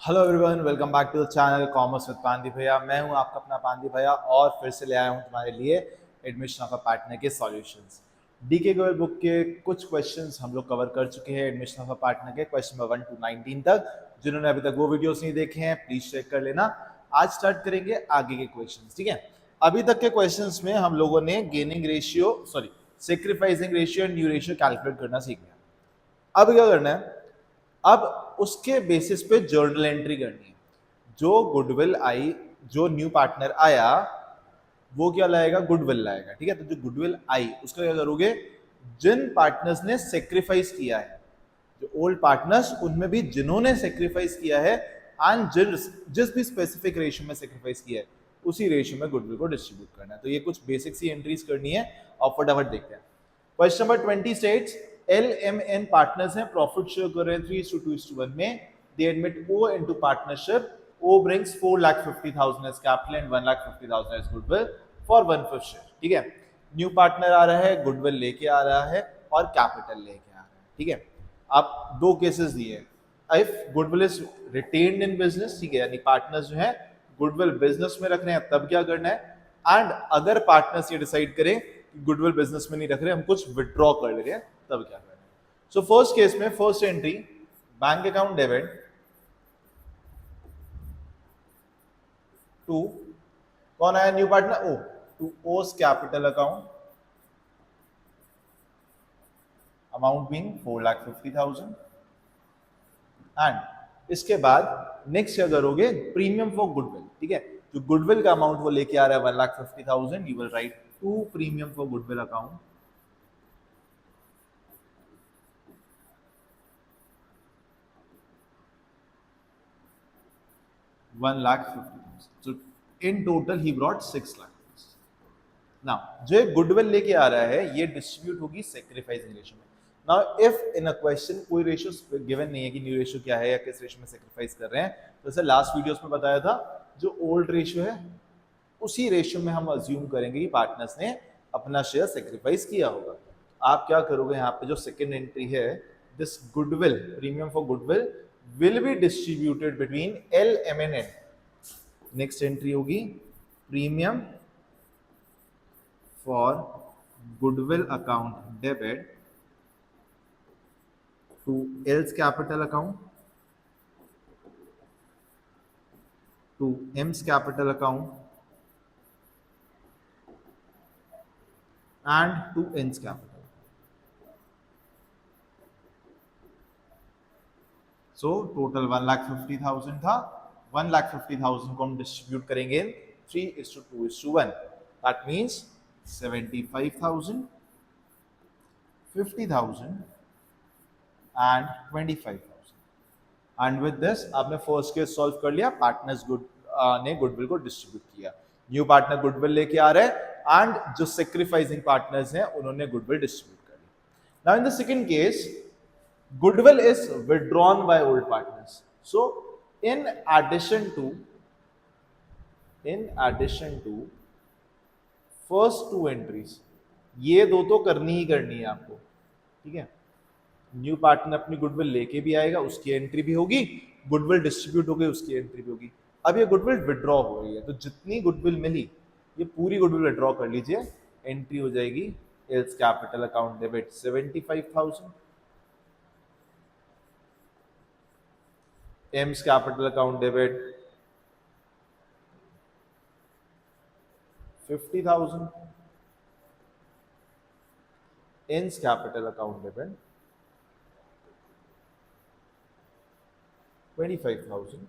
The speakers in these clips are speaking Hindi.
Hello everyone, welcome back to the channel commerce with Pandi भैया। मैं हूं आपका अपना पांदी भैया और फिर से ले आया हूं तुम्हारे लिए एडमिशन ऑफ अ पार्टनर के सॉल्यूशंस। डीके गोयल बुक के कुछ क्वेश्चंस हम लोग कवर कर चुके हैं एडमिशन ऑफ अ पार्टनर के क्वेश्चन नंबर 1 टू 19 तक। जिन्होंने अभी तक वो वीडियोस नहीं देखे हैं प्लीज चेक कर लेना। आज स्टार्ट करेंगे आगे के क्वेश्चंस, ठीक है। अभी तक के क्वेश्चंस में हम लोगों ने gaining ratio sacrificing ratio and new ratio calculate करना सीख लिया। अब क्या करना है, अब उसके बेसिस पे जर्नल एंट्री करनी है। जो गुडविल आई, जो न्यू पार्टनर आया वो क्या लाएगा, गुडविल लाएगा, ठीक है। तो जो गुडविल आई उसका क्या करोगे, जिन पार्टनर्स ने सेक्रीफाइस किया है, जो ओल्ड पार्टनर्स उनमें भी जिन्होंने सेक्रीफाइस किया है एंड जिस भी स्पेसिफिक रेशियो में सेक्रीफाइस किया है उसी रेशियो में गुडविल को डिस्ट्रीब्यूट करना है। तो ये कुछ बेसिक सी एंट्रीज करनी है और फटाफट देखते हैं। Question number 20 states LMN partners हैं, प्रॉफिट शेयर कर रहे हैं 3:2:1 में। They admit O into partnership. O brings 4,50,000 as capital and 1,50,000 as goodwill for 1/5 share, ठीक है। न्यू पार्टनर आ रहा है, गुडविल लेके आ रहा है और कैपिटल लेके आ रहा है, ठीक है। आप दो केसेस दिए हैं। If goodwill is retained in business, ठीक है, यानी पार्टनर्स जो है गुडविल बिजनेस में रख रहे हैं, तब क्या करना है। एंड अगर पार्टनर्स ये डिसाइड करें गुडविल बिजनेस में नहीं रख रहे, हम कुछ विड्रॉ कर ले रहे हैं, तब क्या करना है। सो फर्स्ट केस में first entry bank account debit to, कौन आया new partner, O, to O's capital account, amount being 4,50,000। And इसके बाद नेक्स्ट क्या करोगे, प्रीमियम फॉर गुडविल, ठीक है। जो गुडविल का अमाउंट वो लेके आ रहा है 1,50,000, you will write to premium for goodwill account 1,50,000। So in total he brought 6 lakh। Now जो गुडविल लेके आ रहा है ये डिस्ट्रीब्यूट होगी सेक्रीफाइसिंग रेशियो में। Now if in a question कोई रेशियो गिवन नहीं है कि न्यू रेशियो क्या है या किस रेशियो में सेक्रीफाइस कर रहे हैं, तो जैसे लास्ट वीडियोस में बताया था, जो ओल्ड रेशियो है उसी रेशियो में हम अज्यूम करेंगे कि पार्टनर्स ने अपना शेयर सेक्रीफाइस किया होगा। आप क्या करोगे, यहाँ पे जो सेकेंड एंट्री है, this goodwill premium for goodwill will be distributed between LMN। Next entry होगी premium for goodwill account debit to L's capital account, to M's capital account and to N's capital. So total 1,50,000 था, 1,50,000 को हम डिस्ट्रीब्यूट करेंगे 3:2:1। That means 75,000, 50,000 and 25,000। And with this आपने फर्स्ट केस सॉल्व कर लिया, पार्टनर्स ने गुडविल को डिस्ट्रीब्यूट किया। न्यू पार्टनर गुडविल लेके आ रहे हैं एंड जो सेक्रीफाइसिंग पार्टनर्स हैं उन्होंने गुडविल डिस्ट्रीब्यूट कर ली। Now in the second case goodwill is withdrawn by old partners. So in addition to first two entries, ये दो तो करनी ही करनी है आपको, ठीक है। न्यू पार्टनर अपनी गुडविल लेके भी आएगा, उसकी एंट्री भी होगी, गुडविल डिस्ट्रीब्यूट हो गई, उसकी एंट्री भी होगी। अब ये गुडविल विड्रॉ हो गई है, तो जितनी गुडविल मिली ये पूरी गुडविल विड्रॉ कर लीजिए। एंट्री हो जाएगी L's capital account debit 75,000, M's capital account debit 50,000, N's capital account debit 25,000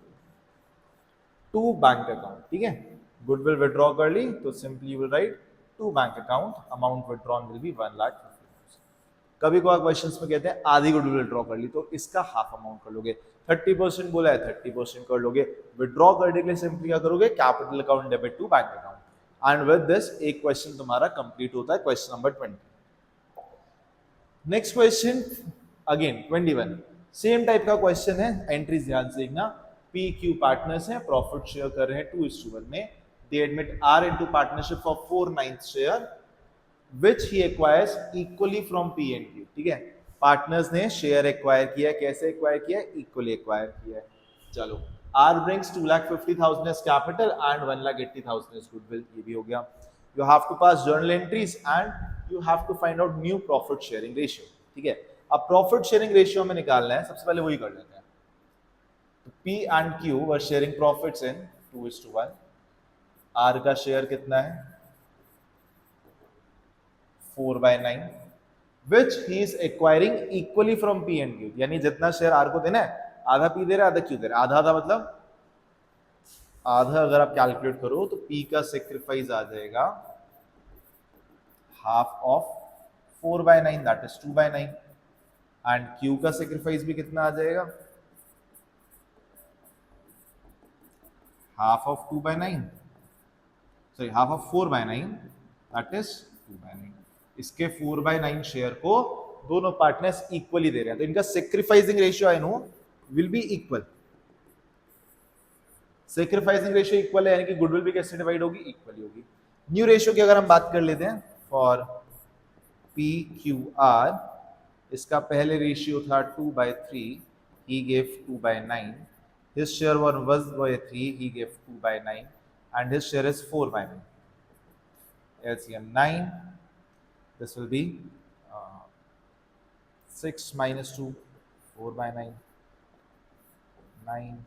to bank account, ठीक है। गुडविल विड्रॉ कर ली तो simply will write to bank account, amount withdrawn will be 1,50,000। कभी कभार क्वेश्चंस में कहते हैं आधी गुडविल विड्रॉ कर ली, तो इसका हाफ अमाउंट कर लोगे। 30% बोला है 30% कर लोगे। विड्रॉ करने के लिए सिंपली क्या करोगे, capital account debit to bank account. And with this एक क्वेश्चन तुम्हारा कंप्लीट होता है, question number 20। Next question again 21, same type का क्वेश्चन है, एंट्रीज ध्यान से देखना। पी क्यू पार्टनर्स हैं, प्रॉफिट शेयर कर रहे हैं 2:1 में। They admit R into partnership for 4/9 share which he acquires equally from P and Q, ठीक है। पार्टनर्स ने शेयर एक्वायर किया, कैसे एक्वायर किया, इक्वली एक्वायर किया है। चलो R brings 2,50,000 as capital and 1,80,000 as goodwill. ये भी हो गया. You have to pass journal entries and you have to find out new profit sharing ratio. ठीक है. अब profit sharing ratio हमें निकालना है. सबसे पहले वही कर लेते हैं. तो P and Q were sharing profits in 2:1. R का शेयर कितना है? 4/9. Which he is acquiring equally from P and Q. यानी जितना शेयर R को देना है, आधा P दे रहा है, आधा Q दे रहा है. आधा आधा मतलब आधा अगर आप कैलकुलेट करो तो P का सेक्रीफाइस आ जाएगा half of 4/9, that is 2/9. And Q का सेक्रीफाइस भी कितना आ जाएगा? Half of 2/9, sorry half of 4/9, that is 2/9. इसके 4/9 शेयर को दोनों पार्टनर्स इक्वली दे रहे हैं, तो इनका sacrificing ratio I know will be equal. Sacrificing ratio equal है, यानी कि गुडविल भी कैसे डिवाइड होगी? इक्वली होगी. न्यू रेशियो की अगर हम बात कर लेते हैं फॉर पी क्यू आर, इसका पहले रेशियो था 2/3, he gave 2/9. His share was 1/3, he gave 2/9, and his share is 4/9. LCM 9. This will be 6 minus 2, 4/9, 9,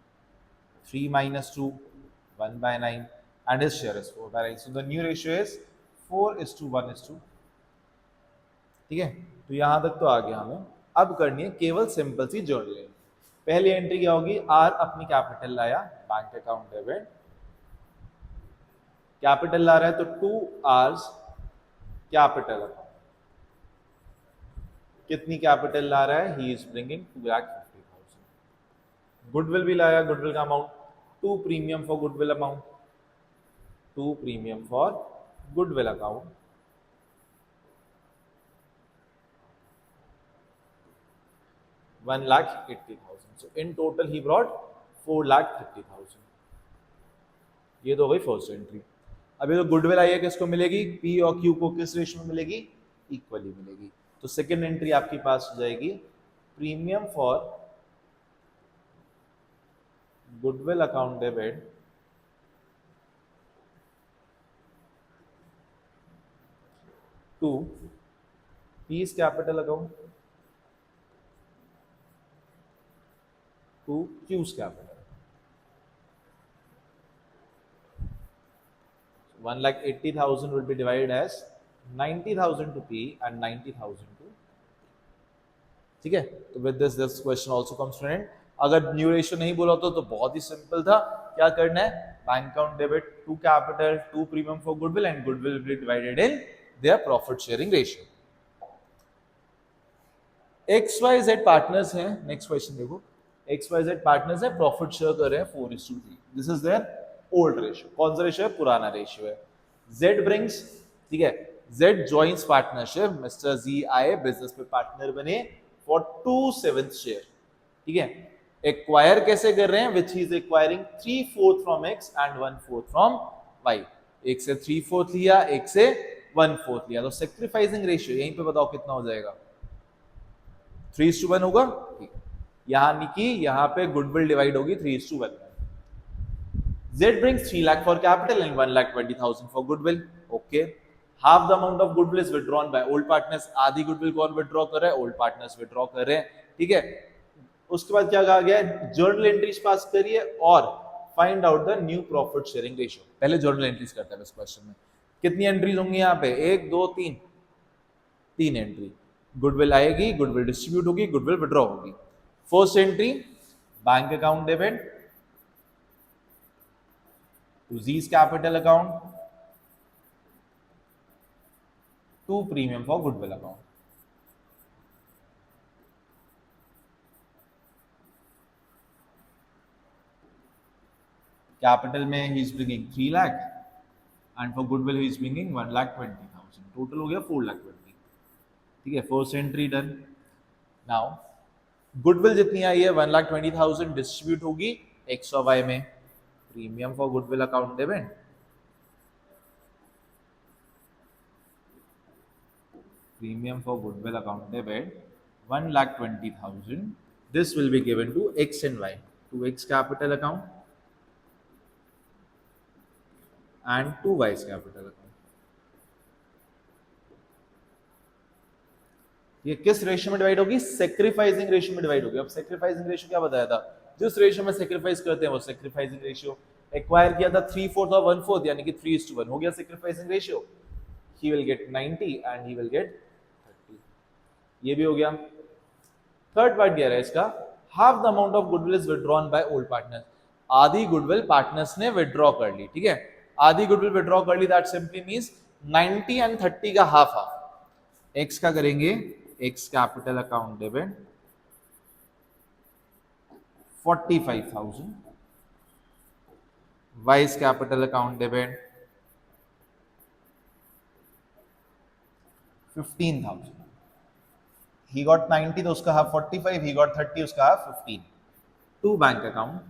3 minus 2, 1/9, and his share is 4/9. So the new ratio is 4:1:2. ठीक है, तो यहां तक तो आ गया हमें. अब करनी है केवल सिंपल सी जर्नल. पहली एंट्री क्या होगी? आर अपनी कैपिटल लाया, बैंक अकाउंट डेबिट. कैपिटल ला रहा है तो 2 आवर्स कैपिटल अकाउंट. कितनी कैपिटल ला रहा है? ही इज ब्रिंगिंग 2,50,000. गुडविल भी लाया, गुडविल का amount 2 premium for goodwill amount, 2 premium for goodwill account. $1,80,000. So in total he brought 4,50,000. ये तो हो गई फर्स्ट एंट्री. अभी तो गुडविल आई है, किसको मिलेगी? P और Q को किस रेशियो में मिलेगी? इक्वली मिलेगी. तो सेकेंड एंट्री आपके पास हो जाएगी premium for goodwill account debit to P's capital account to Q's capital. 1,80,000 will be divided as 90,000 to P and 90,000 to. ठीक है, तो with this question also comes to an end. अगर न्यू रेशियो नहीं बोला तो बहुत ही सिंपल था. क्या करना है? Bank account debit 2 capital, 2 premium for goodwill, and goodwill will be divided in their profit sharing ratio. XYZ partners हैं. नेक्स्ट क्वेश्चन देखो. XYZ पार्टनर्स है, प्रॉफिट शेयर कर रहे हैं 4:3. This is their old ratio. कौन सा रेशियो है? पुराना रेशियो है. Z ब्रिंग्स, ठीक है, Z joins partnership. Mister ZI business में पार्टनर बने फॉर 2/7 शेयर. ठीक है, एक्वायर कैसे कर रहे हैं? Which he is acquiring 3/4 from X and 1/4 from Y. एक से 3/4 लिया, एक से 1/4 लिया. तो सेक्रीफाइसिंग रेशियो यहीं पे बताओ कितना हो जाएगा? 3:1 होगा. ठीक है, यानी कि यहां पे गुडविल डिवाइड होगी 3:1. Z brings 3 lakh for capital and 1,20,000 for goodwill. Okay. Half the amount of goodwill is withdrawn by old partners. आधी गुडविल कौन विड्रॉ कर रहा है? ओल्ड पार्टनर्स विड्रॉ कर रहे हैं. ठीक है, उसके बाद क्या कहा गया है? जर्नल एंट्रीज पास करिए और find out the new profit sharing ratio. पहले जर्नल एंट्रीज करते हैं इस क्वेश्चन में. कितनी एंट्रीज होंगी यहाँ पे? 1 2 3, 3 एंट्री. गुडविल आएगी, गुडविल डिस्ट्रीब्यूट होगी, गुडविल विड्रॉ होगी. First entry bank account debit to Z's capital account, 2 premium for goodwill account. Capital में he is bringing 3 lakh and for goodwill he is bringing 1,20,000. Total हो गया 4,20,000. ठीक है, first entry done. Now goodwill जितनी आई है 1,20,000 डिस्ट्रीब्यूट होगी X और Y में. Premium for goodwill account debit, premium for goodwill account debit 1,20,000. This will be given to X and Y, 2x capital account and 2y's capital account. ये किस रेशियो में डिवाइड होगी? सेक्रीफाइसिंग रेशियो में डिवाइड होगी। अब सेक्रीफाइसिंग रेशियो क्या बताया था? जिस रेशियो में सेक्रीफाइस करते हैं वो सेक्रीफाइसिंग रेशियो। एक्वायर किया था 3/4 और 1/4 यानी कि 3:1 हो गया sacrificing ratio. He will get 90 and he will get 30। ये भी हो गया। थर्ड पार्ट क्या है इसका? Half the amount of goodwill is withdrawn by old partner. आधी गुडविल पार्टनर्स ने विड्रॉ कर ली, ठीक है, आधी गुडविल विड्रॉ कर ली, दैट सिंपली मींस 90 एंड 30 का हाफ हाफ। एक्स का करेंगे, x capital account debit 45,000, vice capital account debit 15,000। he got 90 तो उसका हाफ 45, he got 30 उसका हाफ 15। To bank account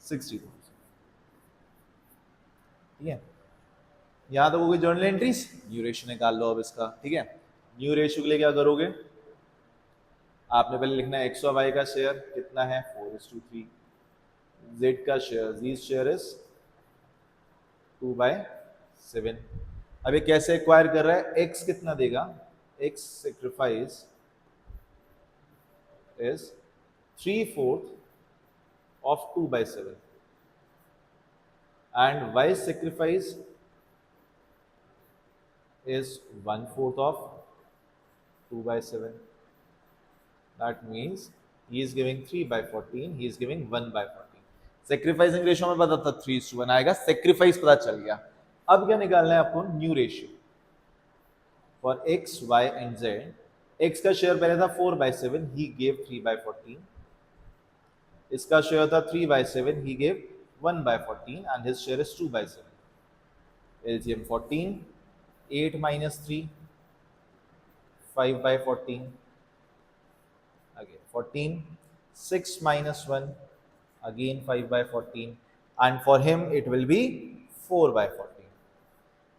60,000। ठीक है, यहां तक हो गई जर्नल एंट्रीज। न्यू रेशियो निकाल लो अब इसका, ठीक है। न्यू रेशियो के लिए क्या करोगे? आपने पहले लिखना है एक्स और वाई का शेयर कितना है 4:3, जेड का शेयर, जी शेयर इज 2/7। अब ये कैसे एक्वायर कर रहा है? एक्स कितना देगा? X sacrifice is 3/4 of 2/7 and Y sacrifice is 1/4 of 2/7. That means he is giving 3/14, he is giving 1/14. Sacrificing ratio में पता था 3:1 आएगा, sacrifice पता चल गया। अब क्या निकालना है आपको? New ratio for x, y and z। x का शेयर पहले था 4/7, he gave 3/14। इसका शेयर था 3/7, he gave 1/14 and his share is 2/7। LCM 14, 8 minus 3, 5/14, again 14, 6 minus 1, again 5/14, and for him it will be 4/14।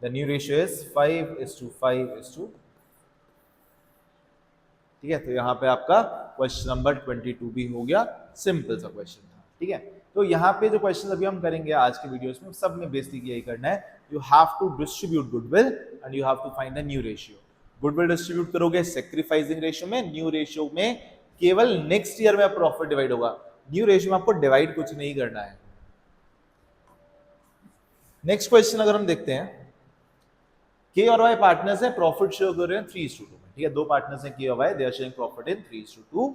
The new ratio is 5:5:2। ठीक है, तो यहाँ पे आपका क्वेश्चन नंबर 22 भी हो गया। सिंपल सा क्वेश्चन था, ठीक है। तो यहाँ पे जो क्वेश्चन अभी हम करेंगे आज के वीडियोस में, सब में बेसिकली यही करना है, you have to distribute goodwill and you have to find the new ratio। goodwill distribute करोगे sacrificing ratio में, new ratio में केवल नेक्स्ट ईयर में प्रॉफिट डिवाइड होगा, न्यू रेशियो में आपको डिवाइड कुछ नहीं करना है। नेक्स्ट क्वेश्चन अगर हम देखते हैं, के और वाई पार्टनर्स हैं, प्रॉफिट शेयर कर रहे हैं 3:2 में, ठीक है। दो पार्टनर्स हैं के और Y, they are sharing profit in 3:2।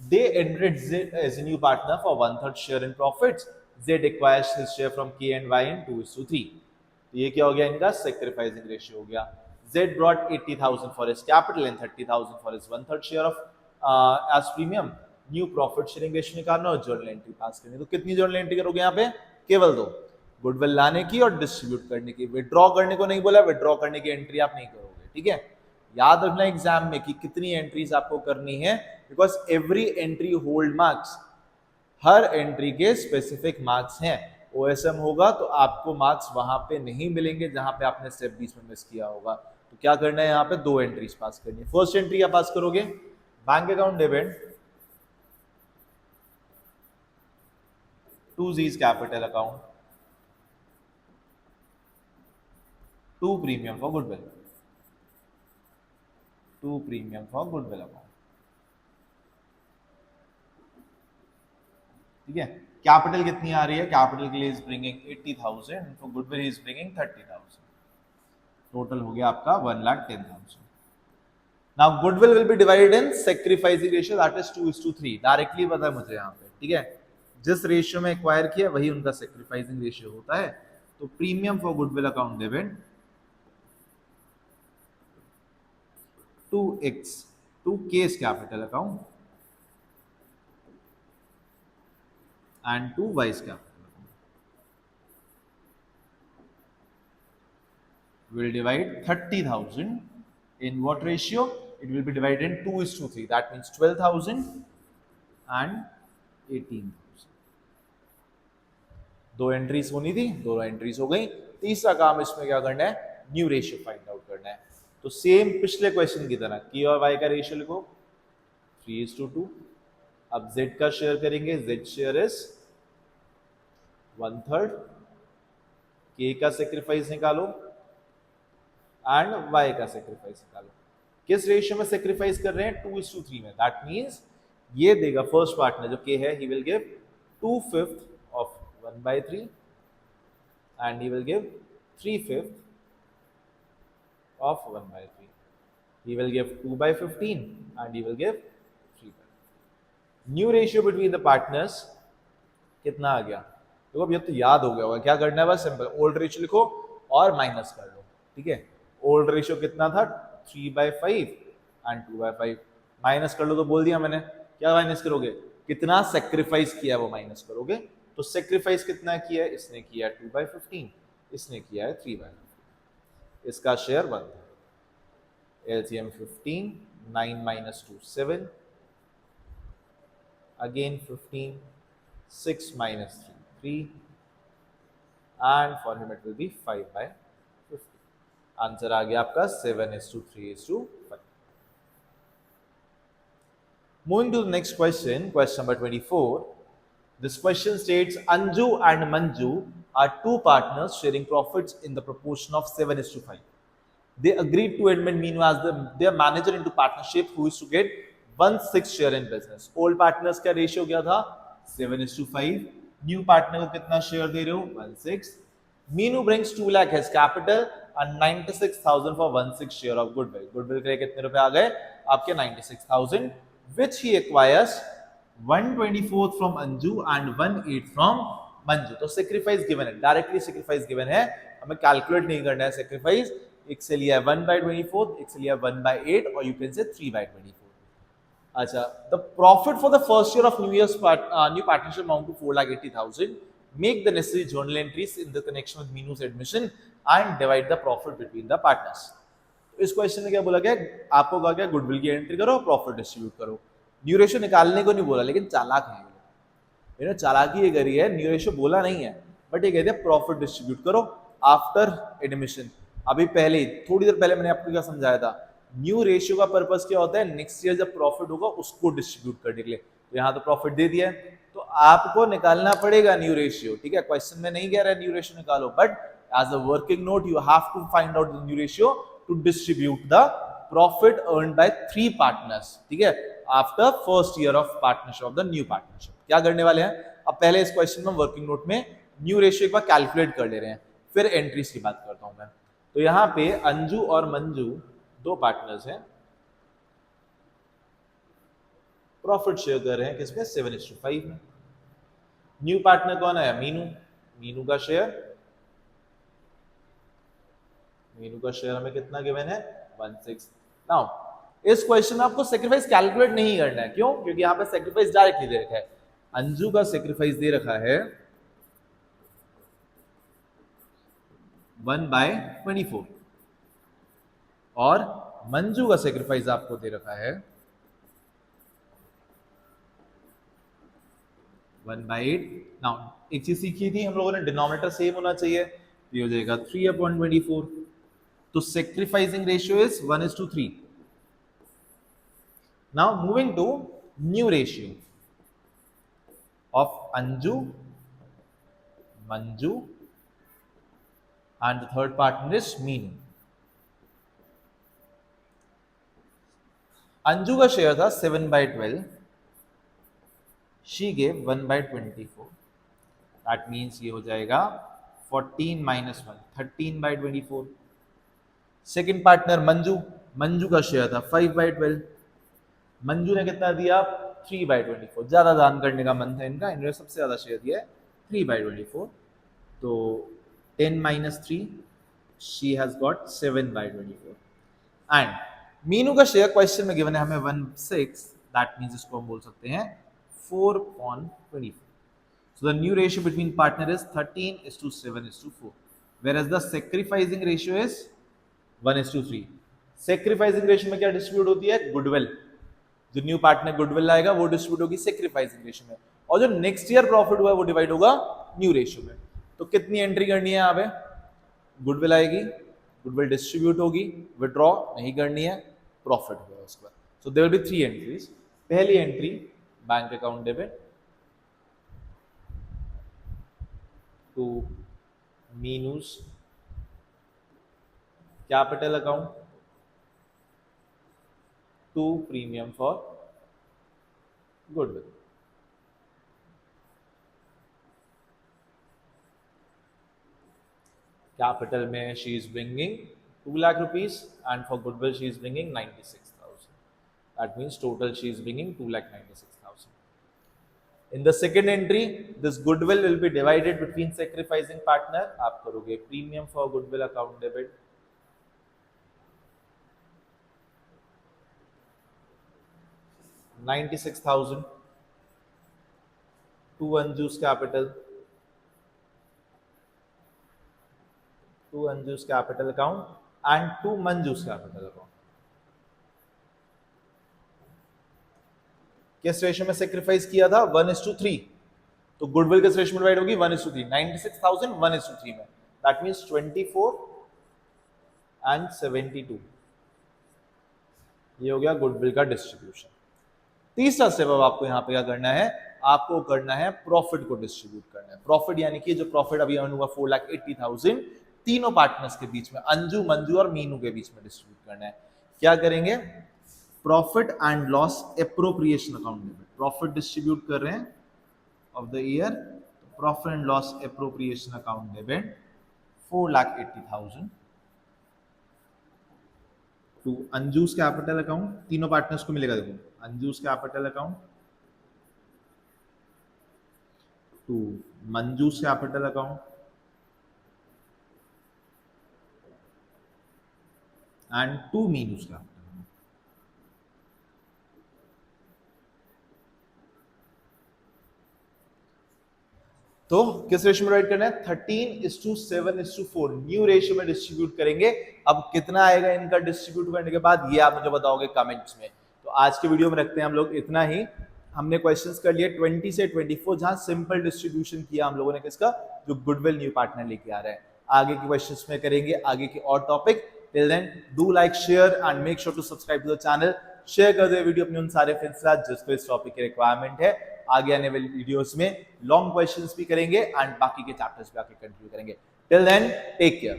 they entered Z as a new partner for 1/3 share in profits। Z acquires his share from K and Y in 2:3। तो ये क्या हो गया? इनका sacrificing ratio हो गया। Z brought 80,000 for his capital and 30,000 for his 1/3 share of as premium। New profit sharing ratio निकालना और जर्नल एंट्री पास करनी। तो कितनी जर्नल एंट्री करोगे यहाँ पे? केवल दो, गुडविल लाने की और डिस्ट्रीब्यूट करने की। विड्रॉ करने को नहीं बोला, विड्रॉ करने की एंट्री आप नहीं करोगे, ठीक है। याद रखना एग्जाम में कि कितनी एंट्रीज आपको करनी है, because every entry hold marks. Her entry के स्पेसिफिक मार्क्स हैं। ओएसएम होगा तो आपको मार्क्स वहां पे नहीं मिलेंगे जहां पे आपने स्टेप 20 में मिस किया होगा। तो क्या करना है? यहाँ पे दो एंट्रीज पास करनी है। फर्स्ट एंट्री क्या पास करोगे? Bank account debit to Z's capital account, to premium for goodwill, to premium for goodwill account, ठीक है। कैपिटल कितनी आ रही है? कैपिटल के लिए is bringing 80,000, for goodwill is bringing 30,000। Total हो गया आपका 1,10,000। Now goodwill will be divided in sacrificing ratio, that is 2:3। Directly पता है मुझे यहाँ पे, ठीक है। जिस रेशियो में एक्वायर किया वही उनका सैक्रिफाइसिंग रेशियो होता है। तो premium for goodwill account debit 2x, 2K's capital account and 2Y's capital account will divide 30,000 in what ratio? It will be divided in 2:3, that means 12,000 and 18,000। दो एंट्रीज होनी थी, दो एंट्रीज हो गई। तीसरा काम इसमें क्या करना है? न्यू रेशियो फाइंड आउट करना है। तो सेम पिछले क्वेश्चन की तरह के और वाई का रेशियो लिखो 3:2, अब z का शेयर करेंगे, z शेयर इज 1/3, k का सेक्रीफाइस निकालो एंड y का सेक्रीफाइस निकालो। किस रेशियो में सेक्रीफाइस कर रहे हैं? 2:3 में। दैट मीन्स ये देगा फर्स्ट पार्टनर जो k है, he will give 2/5 of 1/3 and he will give 3/5 of 1/3. He will give 2/15 and he will give 3/5. New ratio between the partners कितना आ गया? देखो अब ये तो याद हो गया होगा, क्या करना है बस सिंपल, ओल्ड रेशियो लिखो और माइनस कर लो, ठीक है। ओल्ड रेशियो कितना था? 3/5 एंड 2/5, माइनस कर लो तो बोल दिया मैंने। क्या माइनस करोगे? कितना सेक्रीफाइस किया वो माइनस करोगे। तो सेक्रीफाइस कितना किया है? इसने किया 2/15, इसने किया है 3/15। इसका शेयर 1 था। LCM 15, 9 minus 2 7, again 15, 6 minus 3 3, and for him it will be 5/50. Answer आ गया आपका 7:3:5। Moving to the next question, question number 24. This question states Anju and Manju are two partners sharing profits in the proportion of 7:5. They agreed to admit Meenu as their manager into partnership who is to get 1/6 share in business. Old partners का रेशियो क्या था? 7:5. New partner को कितना शेयर दे रहे हो? 1/6. Meenu brings 2 lakh as capital and 96,000 for 1/6 share of goodwill. Goodwill के लिए कितने रुपए आ गए? आपके 96,000, which he acquires 1/24 from Anju and 1/8 from Manju. तो सेक्रीफाइस गिवन है, डायरेक्टली सेक्रीफाइस गिवन है, हमें कैलकुलेट नहीं करना है सेक्रीफाइस। एक से लिया 1/24, एक से लिया 1/8 और यू कैन से 3/24। अच्छा, the profit for the first year of new partnership amount to 4,80,000। Make the necessary journal entries in the connection with Minu's admission and divide the profit between the partners. इस क्वेश्चन में क्या बोला गया? आपको कहा गया गुडविल की एंट्री करो, प्रॉफिट डिस्ट्रीब्यूट करो। न्यू रेशियो निकालने को नहीं बोला, लेकिन चालाक है ये, चालाकी ये करी है, न्यू रेशियो बोला नहीं है, बट ये कह दिया प्रॉफिट डिस्ट्रीब्यूट करो आफ्टर एडमिशन। अभी पहले थोड़ी देर पहले मैंने आपको क्या समझाया था, न्यू रेशियो का पर्पस क्या होता है? नेक्स्ट ईयर जब प्रॉफिट होगा उसको डिस्ट्रीब्यूट करने के लिए। तो यहाँ तो प्रॉफिट दे दिया है, तो आपको निकालना पड़ेगा न्यू रेशियो, ठीक है। क्वेश्चन में नहीं कह रहा है न्यू रेशियो निकालो, but as a working note you have to find out the new ratio to distribute the profit earned by 3 partners, ठीक है, after first year of partnership of the new partnership. क्या करने वाले हैं? अब पहले इस क्वेश्चन में वर्किंग नोट में न्यू रेशियो एक बार कैलकुलेट कर ले रहे हैं, फिर एंट्रीज की बात करता हूं मैं। तो यहां पे अंजू और मंजू दो पार्टनर्स हैं, प्रॉफिट शेयर कर रहे हैं किसमें? 7:5 में। न्यू पार्टनर कौन है? मीनू। मीनू का शेयर हमें कितना गिवन है? 1/6। नाउ इस क्वेश्चन में आपको सेक्रीफाइस कैलकुलेट नहीं करना है, क्यों? क्योंकि यहां पे सेक्रीफाइस डायरेक्टली दे रखा है। अंजू का सेक्रीफाइस दे रखा है 1/24 और मंजू का सेक्रीफाइस आपको दे रखा है 1/8। नाउ एक चीज सीखी थी हम लोगों ने, डिनोमिनेटर सेम होना चाहिए, तो ये हो जाएगा 3/24। तो sacrificing ratio is 1:3। Now moving to new ratio of Anju, Manju and the third partner is Meenu. Anju का शेयर था 7/12, she gave 1/24, that means ये हो जाएगा 14 minus 1, 13/24। Second partner Manju, Manju का शेयर था 5/12, मंजू ने कितना दिया? 3/24। ज्यादा दान करने का मन था इनका, इन्होंने सबसे ज्यादा शेयर दिया है 3/24। तो 10 minus 3, she has got 7/24। and Meenu का शेयर क्वेश्चन में गिवन है हमें 1/6, दैट मींस इसको हम बोल सकते हैं 4/24। so the new ratio between partner is 13:7:4, whereas the sacrificing ratio is 1:3। sacrificing ratio में क्या डिस्ट्रीब्यूट होती है? गुडविल। जो न्यू पार्टनर गुडविल लाएगा वो डिस्ट्रीब्यूट होगी सेक्रीफाइसिंग रेशियो में, और जो नेक्स्ट ईयर प्रॉफिट हुआ है वो डिवाइड होगा न्यू रेशियो में। तो कितनी एंट्री करनी है यहाँ पे? गुडविल आएगी, गुडविल डिस्ट्रीब्यूट होगी, विड्रॉ नहीं करनी है, प्रॉफिट होगा उसके बाद। So there will be 3 entries. पहली entry bank account debit to Minu's capital account to premium for goodwill. Capital में she is bringing 2 lakh rupees and for goodwill she is bringing 96,000. That means total she is bringing 2,96,000. In the second entry, this goodwill will be divided between sacrificing partner. आप करोगे premium for goodwill account debit $96,000 to Anju's capital account and to Manju's capital account. किस रेशियो में सेक्रीफाइस किया था? 1:3. तो गुडविल किस रेशियो में डिवाइड होगी? 1:3. 96,000 1:3 में, दैट मींस 24 and 72. ये हो गया गुडविल का डिस्ट्रीब्यूशन। तीसरा स्टेप अब आपको यहाँ पे क्या करना है? आपको करना है प्रॉफिट को डिस्ट्रीब्यूट करना है। प्रॉफिट यानी कि जो प्रॉफिट अभी अर्न हुआ 4,80,000 तीनों पार्टनर्स के बीच में, अंजू, मंजू और मीनू के बीच में डिस्ट्रीब्यूट करना है। क्या करेंगे? Profit and loss appropriation account debit. Profit distribute कर रहे हैं of the year, profit and loss appropriation account debit 4,80,000 to Anju's capital account. तीनों पार्टनर्स को मिलेगा, देखो, Anju's capital account to Manju's capital account and to Minu's capital. तो किस रेशियो में डिवाइड करना है? 13:7:4 न्यू रेशियो में डिस्ट्रीब्यूट करेंगे। अब कितना आएगा इनका डिस्ट्रीब्यूट करने के बाद, ये आप मुझे बताओगे कमेंट्स में। तो आज के वीडियो में रखते हैं हम लोग इतना ही। हमने क्वेश्चंस कर लिए 20 से 24, जहां सिंपल डिस्ट्रीब्यूशन किया हम लोगों ने किसका? जो गुडविल न्यू पार्टनर लेके आ रहा है। आगे के क्वेश्चंस में करेंगे आगे के और topic. Till then do like, share and make sure to subscribe to the channel. Share कर दे वीडियो अपने उन सारे फ्रेंड्स के साथ जिसको इस टॉपिक की रिक्वायरमेंट है। आगे आने वाली वीडियोस में लॉन्ग क्वेश्चंस भी करेंगे एंड बाकी के चैप्टर्स भी आके कंटिन्यू करेंगे। Till then take care.